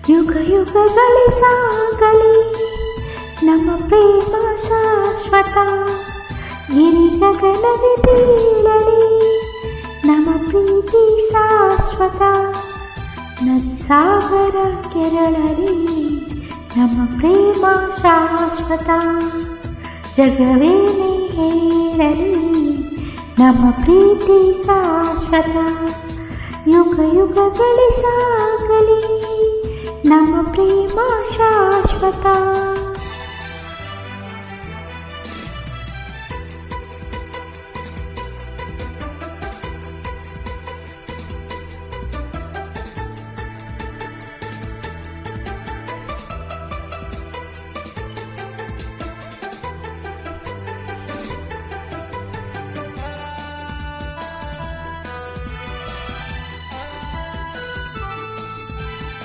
ಯುಗ ಯುಗಗಳೇ ಸಾಗಲಿ ನಮ್ಮ ಪ್ರೇಮ ಶಾಶ್ವತ. ಗಿರಿ ಗಗನವೇ ಬೀಳಲಿ ನಮ್ಮ ಪ್ರೀತಿ ಶಾಶ್ವತ. ನದಿ ಸಾಗರ ಕೆರಳಲಿ ನಮ್ಮ ಪ್ರೇಮ ಶಾಶ್ವತ. ಜಗವೇನೇ ಹೇರಲಿ ನಮ್ಮ ಪ್ರೀತಿ ಶಾಶ್ವತ. ಯುಗ ಯುಗಗಳೇ ಸಾಗಲಿ ನಮ್ಮ ಪ್ರೇಮ ಶಾಶ್ವತ.